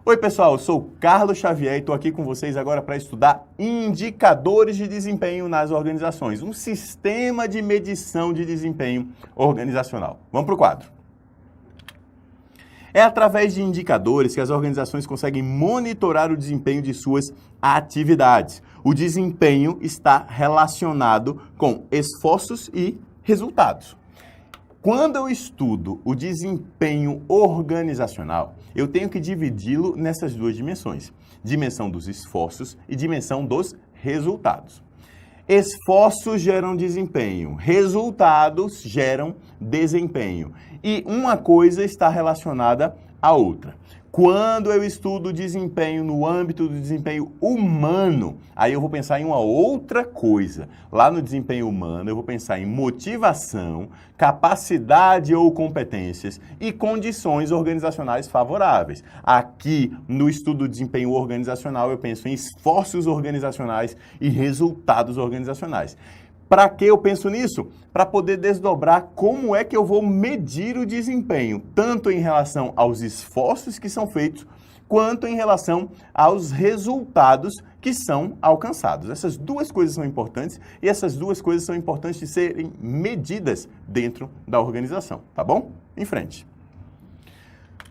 Oi pessoal, eu sou o Carlos Xavier e estou aqui com vocês agora para estudar indicadores de desempenho nas organizações, um sistema de medição de desempenho organizacional. Vamos para o quadro. É através de indicadores que as organizações conseguem monitorar o desempenho de suas atividades. O desempenho está relacionado com esforços e resultados. Quando eu estudo o desempenho organizacional, eu tenho que dividi-lo nessas duas dimensões: dimensão dos esforços e dimensão dos resultados. Esforços geram desempenho, resultados geram desempenho. E uma coisa está relacionada à outra. Quando eu estudo desempenho no âmbito do desempenho humano, aí eu vou pensar em uma outra coisa. Lá no desempenho humano, eu vou pensar em motivação, capacidade ou competências e condições organizacionais favoráveis. Aqui, no estudo do desempenho organizacional, eu penso em esforços organizacionais e resultados organizacionais. Para que eu penso nisso? Para poder desdobrar como é que eu vou medir o desempenho, tanto em relação aos esforços que são feitos, quanto em relação aos resultados que são alcançados. Essas duas coisas são importantes e essas duas coisas são importantes de serem medidas dentro da organização, tá bom? Em frente.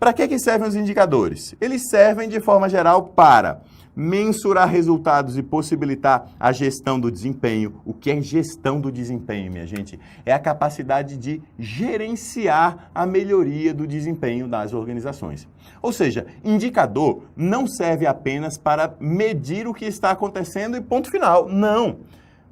Para que servem os indicadores? Eles servem de forma geral para mensurar resultados e possibilitar a gestão do desempenho. O que é gestão do desempenho, minha gente? É a capacidade de gerenciar a melhoria do desempenho das organizações. Ou seja, indicador não serve apenas para medir o que está acontecendo e ponto final. Não!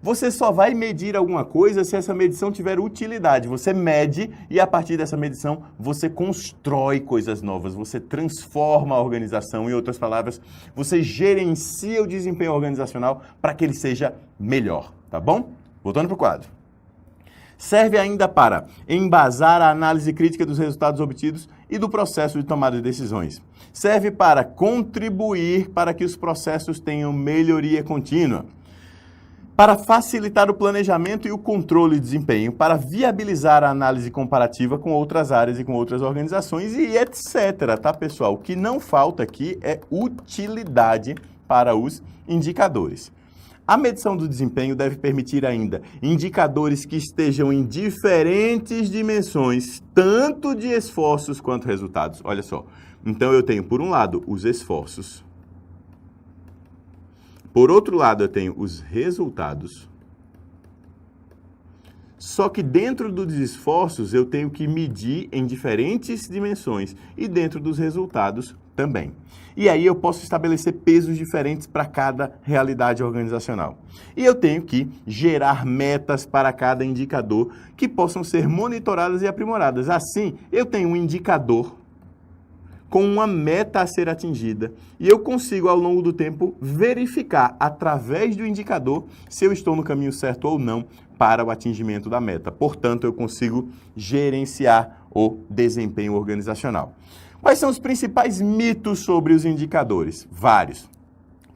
Você só vai medir alguma coisa se essa medição tiver utilidade. Você mede e, a partir dessa medição, você constrói coisas novas, você transforma a organização. Em outras palavras, você gerencia o desempenho organizacional para que ele seja melhor, tá bom? Voltando para o quadro. Serve ainda para embasar a análise crítica dos resultados obtidos e do processo de tomada de decisões. Serve para contribuir para que os processos tenham melhoria contínua, para facilitar o planejamento e o controle de desempenho, para viabilizar a análise comparativa com outras áreas e com outras organizações e etc, tá, pessoal? O que não falta aqui é utilidade para os indicadores. A medição do desempenho deve permitir ainda indicadores que estejam em diferentes dimensões, tanto de esforços quanto resultados. Olha só, então eu tenho, por um lado, os esforços. Por outro lado, eu tenho os resultados. Só que dentro dos esforços, eu tenho que medir em diferentes dimensões e dentro dos resultados também. E aí eu posso estabelecer pesos diferentes para cada realidade organizacional. E eu tenho que gerar metas para cada indicador que possam ser monitoradas e aprimoradas. Assim, eu tenho um indicador com uma meta a ser atingida e eu consigo, ao longo do tempo, verificar através do indicador se eu estou no caminho certo ou não para o atingimento da meta. Portanto, eu consigo gerenciar o desempenho organizacional. Quais são os principais mitos sobre os indicadores? Vários.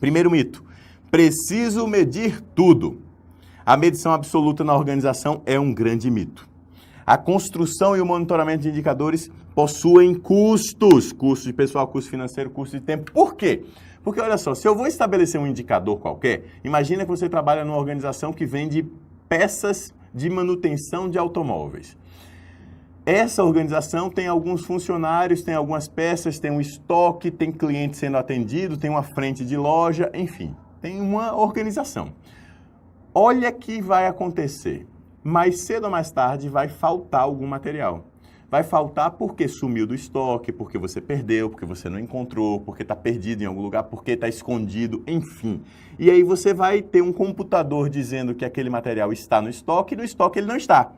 Primeiro mito: preciso medir tudo. A medição absoluta na organização é um grande mito. A construção e o monitoramento de indicadores possuem custos. Custo de pessoal, custo financeiro, custo de tempo. Por quê? Porque, olha só, se eu vou estabelecer um indicador qualquer, imagina que você trabalha numa organização que vende peças de manutenção de automóveis. Essa organização tem alguns funcionários, tem algumas peças, tem um estoque, tem cliente sendo atendido, tem uma frente de loja, enfim, tem uma organização. Olha que vai acontecer. Mais cedo ou mais tarde vai faltar algum material. Vai faltar porque sumiu do estoque, porque você perdeu, porque você não encontrou, porque está perdido em algum lugar, porque está escondido, enfim. E aí você vai ter um computador dizendo que aquele material está no estoque e no estoque ele não está.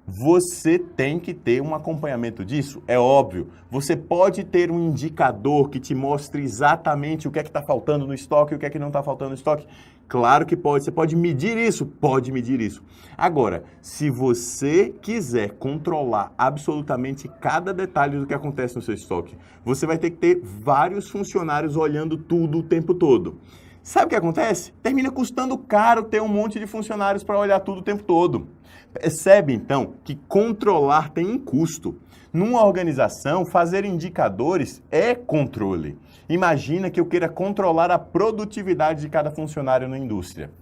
Você tem que ter um acompanhamento disso, é óbvio. Você pode ter um indicador que te mostre exatamente o que é que está faltando no estoque e o que é que não está faltando no estoque. Claro que pode, você pode medir isso? Pode medir isso. Agora, se você quiser controlar absolutamente cada detalhe do que acontece no seu estoque, você vai ter que ter vários funcionários olhando tudo o tempo todo. Sabe o que acontece? Termina custando caro ter um monte de funcionários para olhar tudo o tempo todo. Percebe, então, que controlar tem um custo. Numa organização, fazer indicadores é controle. Imagina que eu queira controlar a produtividade de cada funcionário na indústria.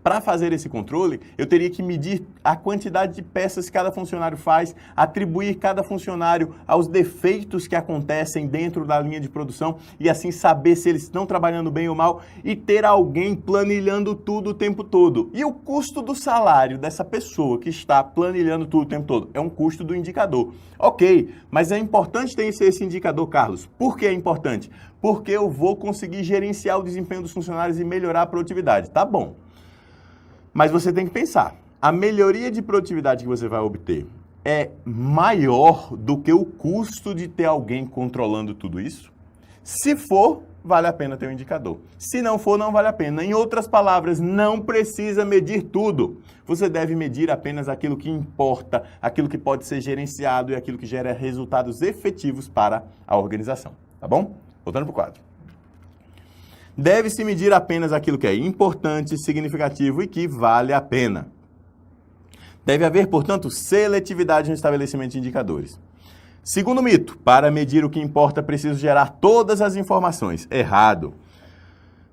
Para fazer esse controle, eu teria que medir a quantidade de peças que cada funcionário faz, atribuir cada funcionário aos defeitos que acontecem dentro da linha de produção e assim saber se eles estão trabalhando bem ou mal e ter alguém planilhando tudo o tempo todo. E o custo do salário dessa pessoa que está planilhando tudo o tempo todo é um custo do indicador. Ok, mas é importante ter esse indicador, Carlos. Por que é importante? Porque eu vou conseguir gerenciar o desempenho dos funcionários e melhorar a produtividade. Tá bom. Mas você tem que pensar, a melhoria de produtividade que você vai obter é maior do que o custo de ter alguém controlando tudo isso? Se for, vale a pena ter um indicador. Se não for, não vale a pena. Em outras palavras, não precisa medir tudo. Você deve medir apenas aquilo que importa, aquilo que pode ser gerenciado e aquilo que gera resultados efetivos para a organização. Tá bom? Voltando para o quadro. Deve-se medir apenas aquilo que é importante, significativo e que vale a pena. Deve haver, portanto, seletividade no estabelecimento de indicadores. Segundo mito, para medir o que importa, preciso gerar todas as informações. Errado.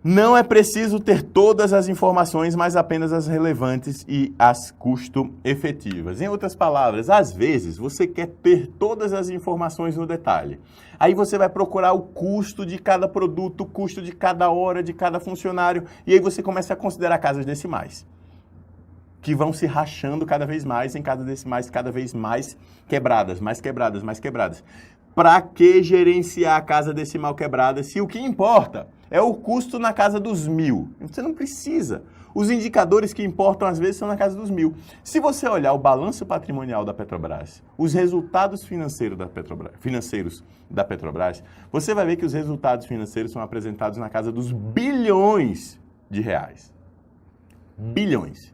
Não é preciso ter todas as informações, mas apenas as relevantes e as custo-efetivas. Em outras palavras, às vezes você quer ter todas as informações no detalhe. Aí você vai procurar o custo de cada produto, o custo de cada hora, de cada funcionário, e aí você começa a considerar casas decimais, que vão se rachando cada vez mais em casas decimais cada vez mais quebradas, mais quebradas, mais quebradas. Para que gerenciar a casa decimal quebrada se o que importa é o custo na casa dos 1.000? Você não precisa. Os indicadores que importam, às vezes, são na casa dos 1.000. Se você olhar o balanço patrimonial da Petrobras, os resultados financeiros da Petrobras, você vai ver que os resultados financeiros são apresentados na casa dos bilhões de reais. Bilhões.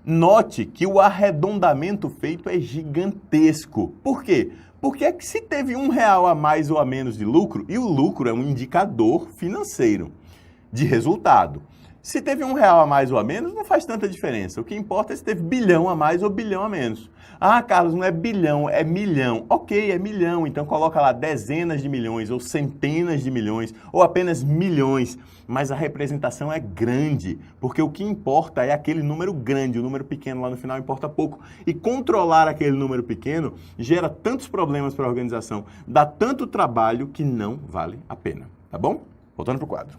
Note que o arredondamento feito é gigantesco. Por quê? Porque é que se teve R$1 a mais ou a menos de lucro, e o lucro é um indicador financeiro de resultado. Se teve R$1 a mais ou a menos, não faz tanta diferença. O que importa é se teve bilhão a mais ou bilhão a menos. Ah, Carlos, não é bilhão, é milhão. Ok, é milhão, então coloca lá dezenas de milhões, ou centenas de milhões, ou apenas milhões. Mas a representação é grande, porque o que importa é aquele número grande, o número pequeno lá no final importa pouco. E controlar aquele número pequeno gera tantos problemas para a organização, dá tanto trabalho que não vale a pena. Tá bom? Voltando para o quadro.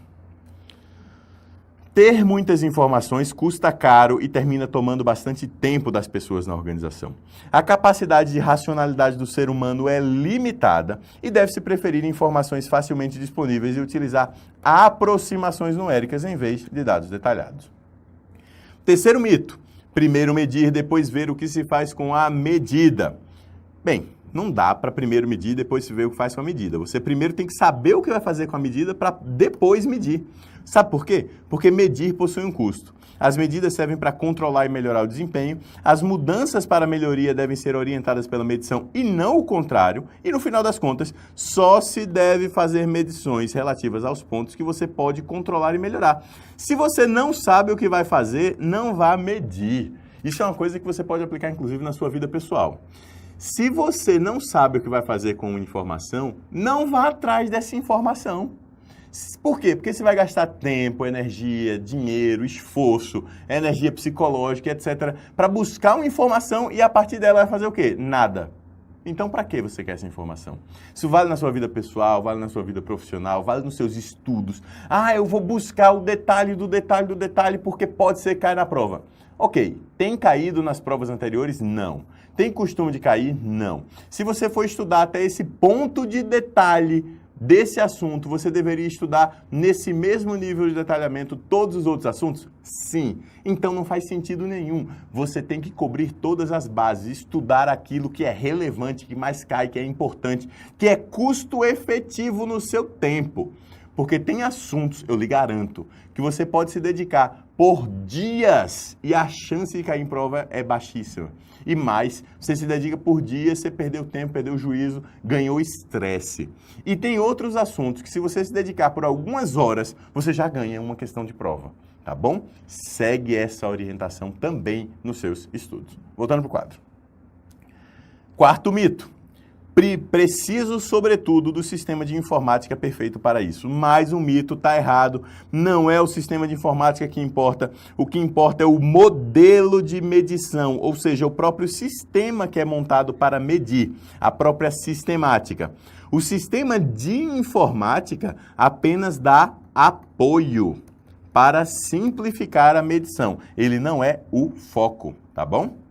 Ter muitas informações custa caro e termina tomando bastante tempo das pessoas na organização. A capacidade de racionalidade do ser humano é limitada e deve-se preferir informações facilmente disponíveis e utilizar aproximações numéricas em vez de dados detalhados. Terceiro mito: primeiro medir, depois ver o que se faz com a medida. Bem, não dá para primeiro medir e depois se ver o que faz com a medida. Você primeiro tem que saber o que vai fazer com a medida para depois medir. Sabe por quê? Porque medir possui um custo. As medidas servem para controlar e melhorar o desempenho, as mudanças para a melhoria devem ser orientadas pela medição e não o contrário, e no final das contas, só se deve fazer medições relativas aos pontos que você pode controlar e melhorar. Se você não sabe o que vai fazer, não vá medir. Isso é uma coisa que você pode aplicar, inclusive, na sua vida pessoal. Se você não sabe o que vai fazer com uma informação, não vá atrás dessa informação. Por quê? Porque você vai gastar tempo, energia, dinheiro, esforço, energia psicológica, etc., para buscar uma informação e a partir dela vai fazer o quê? Nada. Então, para que você quer essa informação? Isso vale na sua vida pessoal, vale na sua vida profissional, vale nos seus estudos. Ah, eu vou buscar o detalhe do detalhe do detalhe porque pode ser que caia na prova. Ok, tem caído nas provas anteriores? Não. Tem costume de cair? Não. Se você for estudar até esse ponto de detalhe desse assunto, você deveria estudar nesse mesmo nível de detalhamento todos os outros assuntos? Sim. Então não faz sentido nenhum. Você tem que cobrir todas as bases, estudar aquilo que é relevante, que mais cai, que é importante, que é custo efetivo no seu tempo. porque tem assuntos, eu lhe garanto, que você pode se dedicar por dias e a chance de cair em prova é baixíssima. E mais, você se dedica por dias, você perdeu tempo, perdeu o juízo, ganhou estresse. E tem outros assuntos que se você se dedicar por algumas horas, você já ganha uma questão de prova, tá bom? Segue essa orientação também nos seus estudos. Voltando para o quadro. Quarto mito. Preciso, sobretudo, do sistema de informática perfeito para isso. Mais um mito, está errado. Não é o sistema de informática que importa. O que importa é o modelo de medição, ou seja, o próprio sistema que é montado para medir, a própria sistemática. O sistema de informática apenas dá apoio para simplificar a medição. Ele não é o foco, tá bom?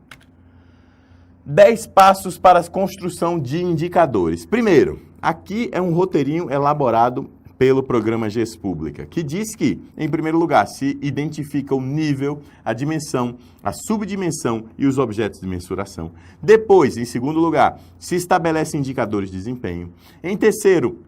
10 passos para a construção de indicadores. Primeiro, aqui é um roteirinho elaborado pelo programa GES Pública, que diz que, em primeiro lugar, se identifica o nível, a dimensão, a subdimensão e os objetos de mensuração. Depois, em segundo lugar, se estabelece indicadores de desempenho. Em terceiro,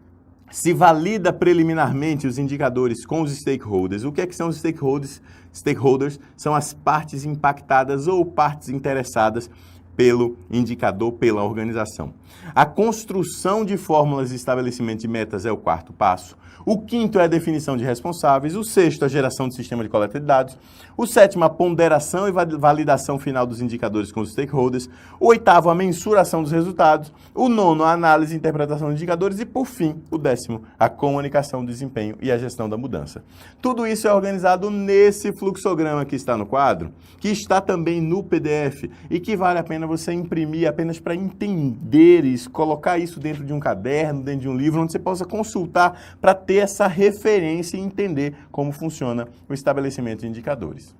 se valida preliminarmente os indicadores com os stakeholders. O que é que são os stakeholders? Stakeholders são as partes impactadas ou partes interessadas pelo indicador, pela organização. A construção de fórmulas de estabelecimento de metas é o quarto passo. O quinto é a definição de responsáveis. O sexto, a geração de sistema de coleta de dados. O sétimo, a ponderação e validação final dos indicadores com os stakeholders. O oitavo, a mensuração dos resultados. O nono, a análise e interpretação dos indicadores. E, por fim, o décimo, a comunicação do desempenho e a gestão da mudança. Tudo isso é organizado nesse fluxograma que está no quadro, que está também no PDF e que vale a pena você imprimir apenas para entender isso, colocar isso dentro de um caderno, dentro de um livro, onde você possa consultar para ter essa referência e entender como funciona o estabelecimento de indicadores.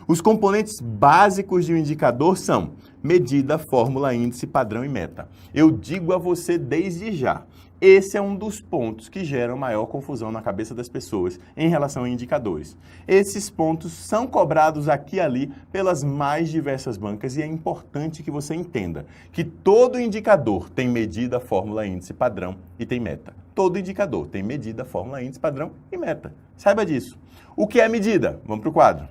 Os componentes básicos de um indicador são medida, fórmula, índice, padrão e meta. Eu digo a você desde já, esse é um dos pontos que geram maior confusão na cabeça das pessoas em relação a indicadores. Esses pontos são cobrados aqui e ali pelas mais diversas bancas e é importante que você entenda que todo indicador tem medida, fórmula, índice, padrão e tem meta. Todo indicador tem medida, fórmula, índice, padrão e meta. Saiba disso. O que é medida? Vamos para o quadro.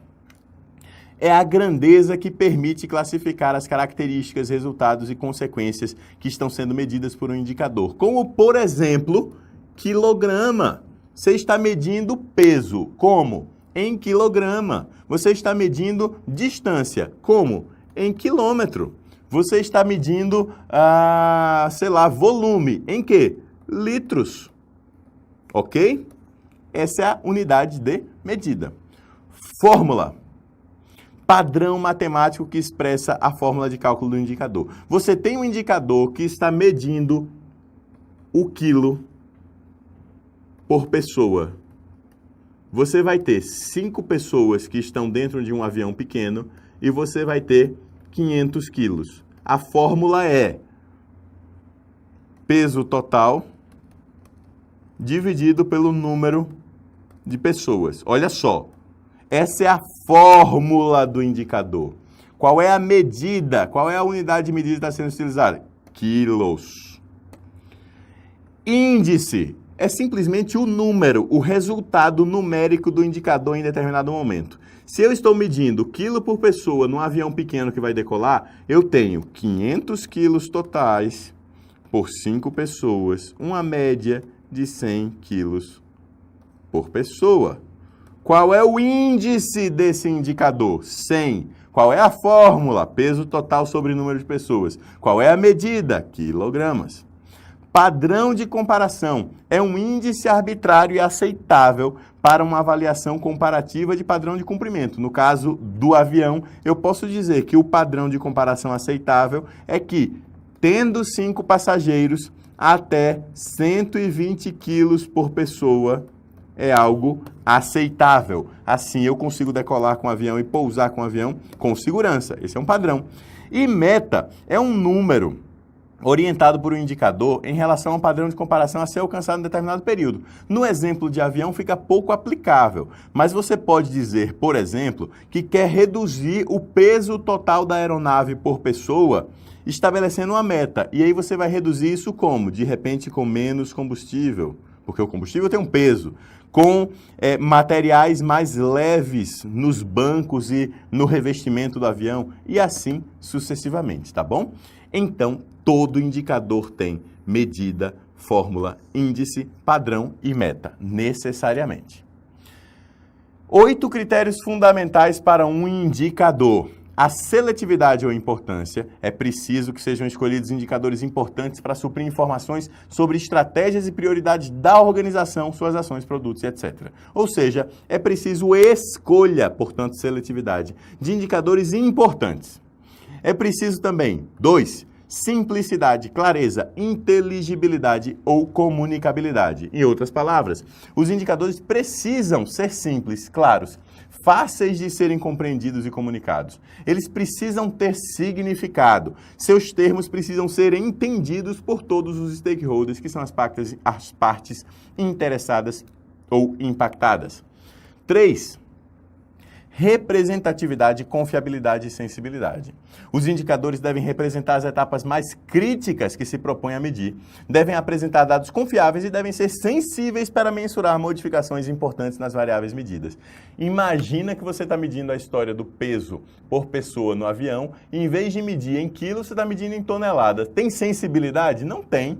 É a grandeza que permite classificar as características, resultados e consequências que estão sendo medidas por um indicador. Como, por exemplo, quilograma. Você está medindo peso. Como? Em quilograma. Você está medindo distância. Como? Em quilômetro. Você está medindo, volume. Em quê? Litros. Ok? Essa é a unidade de medida. Fórmula. Padrão matemático que expressa a fórmula de cálculo do indicador. Você tem um indicador que está medindo o quilo por pessoa. Você vai ter 5 pessoas que estão dentro de um avião pequeno e você vai ter 500 quilos. A fórmula é peso total dividido pelo número de pessoas. Olha só. Essa é a fórmula do indicador. Qual é a medida? Qual é a unidade de medida que está sendo utilizada? Quilos. Índice é simplesmente o número, o resultado numérico do indicador em determinado momento. Se eu estou medindo quilo por pessoa num avião pequeno que vai decolar, eu tenho 500 quilos totais por 5 pessoas, uma média de 100 quilos por pessoa. Qual é o índice desse indicador? 100. Qual é a fórmula? Peso total sobre número de pessoas. Qual é a medida? Quilogramas. Padrão de comparação é um índice arbitrário e aceitável para uma avaliação comparativa de padrão de cumprimento. No caso do avião, eu posso dizer que o padrão de comparação aceitável é que, tendo 5 passageiros, até 120 quilos por pessoa é algo aceitável. Assim, eu consigo decolar com o avião e pousar com o avião com segurança. Esse é um padrão. E meta é um número orientado por um indicador em relação a um padrão de comparação a ser alcançado em determinado período. No exemplo de avião fica pouco aplicável, mas você pode dizer, por exemplo, que quer reduzir o peso total da aeronave por pessoa, estabelecendo uma meta. E aí você vai reduzir isso como? De repente com menos combustível, porque o combustível tem um peso, com materiais mais leves nos bancos e no revestimento do avião, e assim sucessivamente, tá bom? Então, todo indicador tem medida, fórmula, índice, padrão e meta, necessariamente. 8 critérios fundamentais para um indicador. A seletividade ou importância, é preciso que sejam escolhidos indicadores importantes para suprir informações sobre estratégias e prioridades da organização, suas ações, produtos e etc. Ou seja, é preciso escolha, portanto, seletividade, de indicadores importantes. É preciso também, 2, simplicidade, clareza, inteligibilidade ou comunicabilidade. Em outras palavras, os indicadores precisam ser simples, claros, fáceis de serem compreendidos e comunicados. Eles precisam ter significado. Seus termos precisam ser entendidos por todos os stakeholders, que são as partes interessadas ou impactadas. 3. Representatividade, confiabilidade e sensibilidade. Os indicadores devem representar as etapas mais críticas que se propõem a medir, devem apresentar dados confiáveis e devem ser sensíveis para mensurar modificações importantes nas variáveis medidas. Imagina que você está medindo a história do peso por pessoa no avião e em vez de medir em quilos, você está medindo em toneladas. Tem sensibilidade? Não tem.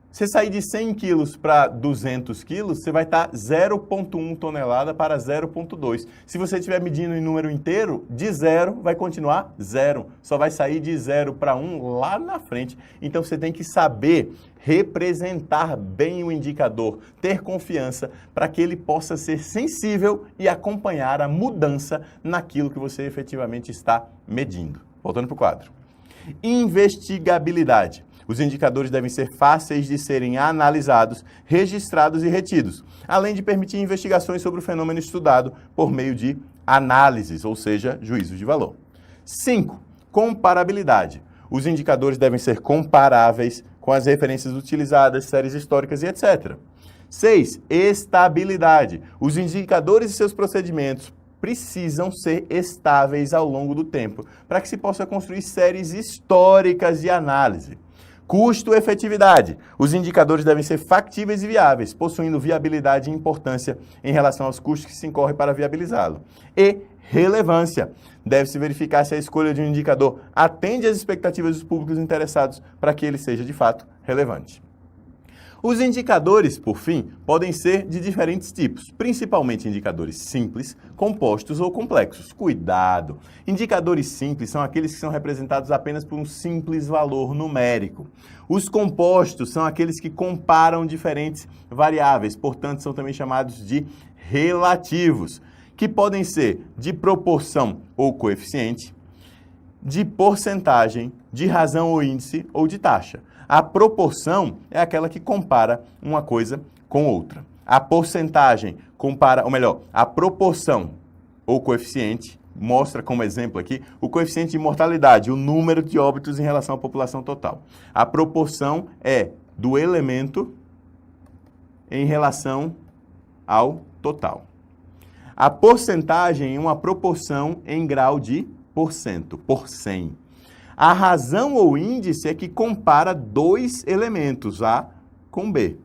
Você sair de 100 quilos para 200 quilos, você vai estar 0,1 tonelada para 0,2. Se você estiver medindo em número inteiro, de 0 vai continuar 0. Só vai sair de 0 para 1 lá na frente. Então você tem que saber representar bem o indicador, ter confiança para que ele possa ser sensível e acompanhar a mudança naquilo que você efetivamente está medindo. Voltando para o quadro. Investigabilidade. Os indicadores devem ser fáceis de serem analisados, registrados e retidos, além de permitir investigações sobre o fenômeno estudado por meio de análises, ou seja, juízos de valor. 5. Comparabilidade. Os indicadores devem ser comparáveis com as referências utilizadas, séries históricas e etc. 6. Estabilidade. Os indicadores e seus procedimentos precisam ser estáveis ao longo do tempo, para que se possa construir séries históricas de análise. Custo-efetividade. Os indicadores devem ser factíveis e viáveis, possuindo viabilidade e importância em relação aos custos que se incorrem para viabilizá-lo. E relevância. Deve-se verificar se a escolha de um indicador atende às expectativas dos públicos interessados para que ele seja, de fato, relevante. Os indicadores, por fim, podem ser de diferentes tipos, principalmente indicadores simples, compostos ou complexos. Cuidado! Indicadores simples são aqueles que são representados apenas por um simples valor numérico. Os compostos são aqueles que comparam diferentes variáveis, portanto, são também chamados de relativos, que podem ser de proporção ou coeficiente, de porcentagem, de razão ou índice ou de taxa. A proporção é aquela que compara uma coisa com outra. A porcentagem compara, ou melhor, a proporção ou coeficiente, mostra como exemplo aqui, o coeficiente de mortalidade, o número de óbitos em relação à população total. A proporção é do elemento em relação ao total. A porcentagem é uma proporção em grau de porcento, por 100. A razão ou índice é que compara dois elementos, A com B.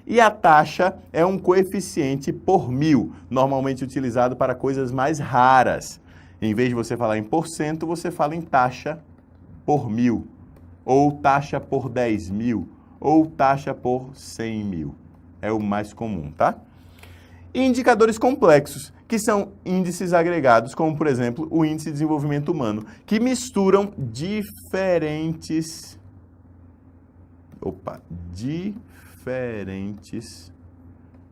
E a taxa é um coeficiente por 1000, normalmente utilizado para coisas mais raras. Em vez de você falar em porcento, você fala em taxa por 1000, ou taxa por 10.000, ou taxa por 100.000. É o mais comum, tá? E indicadores complexos, que são índices agregados, como, por exemplo, o Índice de Desenvolvimento Humano, que misturam diferentes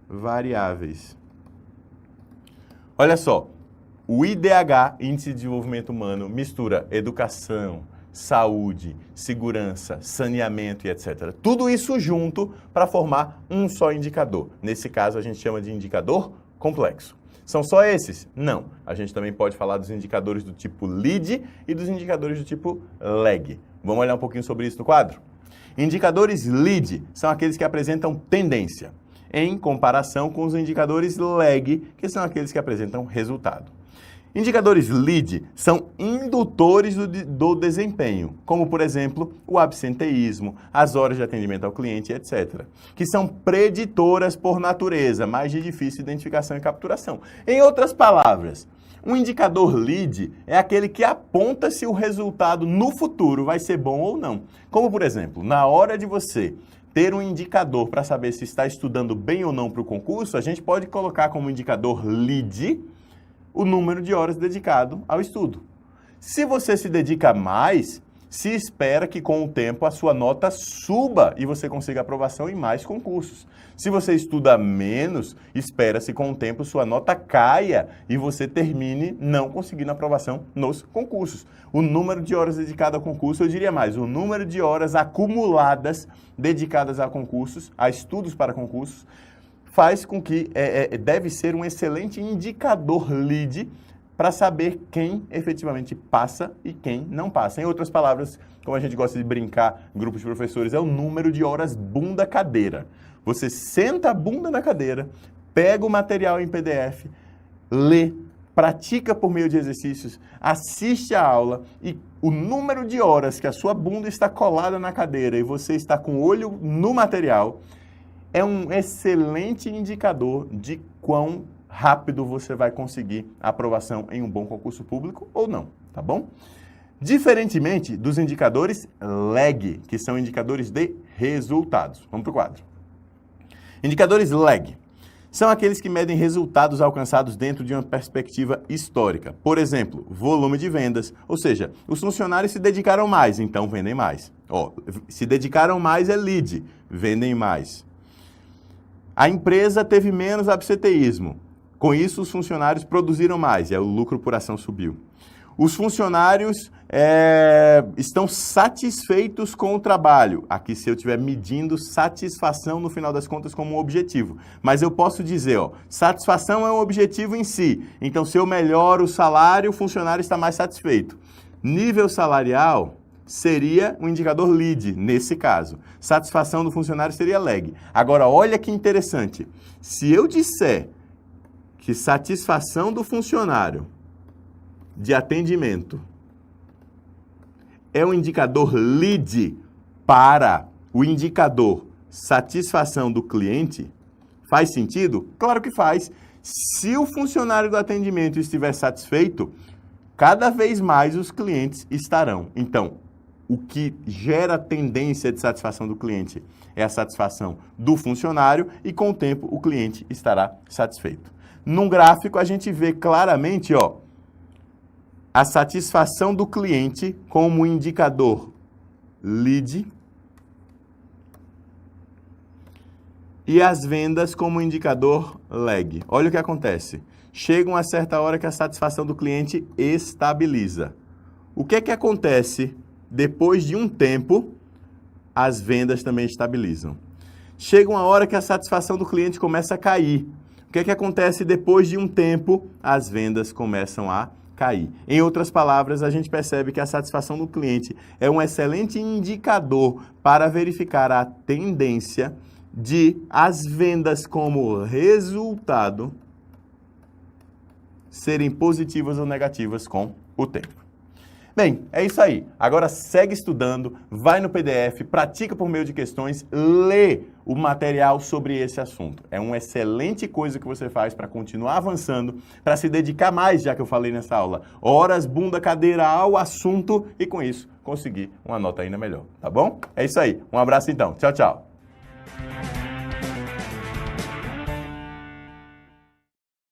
variáveis. Olha só, o IDH, Índice de Desenvolvimento Humano, mistura educação, saúde, segurança, saneamento e etc. Tudo isso junto para formar um só indicador. Nesse caso, a gente chama de indicador complexo. São só esses? Não. A gente também pode falar dos indicadores do tipo LEAD e dos indicadores do tipo LAG. Vamos olhar um pouquinho sobre isso no quadro? Indicadores LEAD são aqueles que apresentam tendência, em comparação com os indicadores LAG, que são aqueles que apresentam resultado. Indicadores lead são indutores do desempenho, como, por exemplo, o absenteísmo, as horas de atendimento ao cliente, etc., que são preditoras por natureza, mas de difícil identificação e capturação. Em outras palavras, um indicador lead é aquele que aponta se o resultado no futuro vai ser bom ou não. Como, por exemplo, na hora de você ter um indicador para saber se está estudando bem ou não para o concurso, a gente pode colocar como indicador lead o número de horas dedicado ao estudo. Se você se dedica mais, se espera que com o tempo a sua nota suba e você consiga aprovação em mais concursos. Se você estuda menos, espera-se com o tempo sua nota caia e você termine não conseguindo aprovação nos concursos. O número de horas dedicadas ao concurso, eu diria mais, o número de horas acumuladas dedicadas a concursos, a estudos para concursos, faz com que deve ser um excelente indicador lead para saber quem efetivamente passa e quem não passa. Em outras palavras, como a gente gosta de brincar em grupos de professores, é o número de horas bunda cadeira. Você senta a bunda na cadeira, pega o material em PDF, lê, pratica por meio de exercícios, assiste a aula e o número de horas que a sua bunda está colada na cadeira e você está com o olho no material é um excelente indicador de quão rápido você vai conseguir a aprovação em um bom concurso público ou não, tá bom? Diferentemente dos indicadores lag, que são indicadores de resultados. Vamos para o quadro. Indicadores lag são aqueles que medem resultados alcançados dentro de uma perspectiva histórica. Por exemplo, volume de vendas, ou seja, os funcionários se dedicaram mais, então vendem mais. Se dedicaram mais é lead, vendem mais. A empresa teve menos absenteísmo. Com isso, os funcionários produziram mais e o lucro por ação subiu. Os funcionários estão satisfeitos com o trabalho. Aqui, se eu estiver medindo satisfação, no final das contas, como um objetivo. Mas eu posso dizer, satisfação é um objetivo em si. Então, se eu melhoro o salário, o funcionário está mais satisfeito. Nível salarial seria um indicador lead, nesse caso. Satisfação do funcionário seria lag. Agora, olha que interessante. Se eu disser que satisfação do funcionário de atendimento é um indicador lead para o indicador satisfação do cliente, faz sentido? Claro que faz. Se o funcionário do atendimento estiver satisfeito, cada vez mais os clientes estarão. Então, o que gera tendência de satisfação do cliente é a satisfação do funcionário e, com o tempo, o cliente estará satisfeito. Num gráfico, a gente vê claramente a satisfação do cliente como indicador lead e as vendas como indicador lag. Olha o que acontece. Chega uma certa hora que a satisfação do cliente estabiliza. O que é que acontece depois de um tempo? As vendas também estabilizam. Chega uma hora que a satisfação do cliente começa a cair. O que é que acontece depois de um tempo? As vendas começam a cair. Em outras palavras, a gente percebe que a satisfação do cliente é um excelente indicador para verificar a tendência de as vendas como resultado serem positivas ou negativas com o tempo. Bem, é isso aí. Agora segue estudando, vai no PDF, pratica por meio de questões, lê o material sobre esse assunto. É uma excelente coisa que você faz para continuar avançando, para se dedicar mais, já que eu falei nessa aula, horas, bunda, cadeira ao assunto e com isso conseguir uma nota ainda melhor, tá bom? É isso aí. Um abraço então. Tchau, tchau.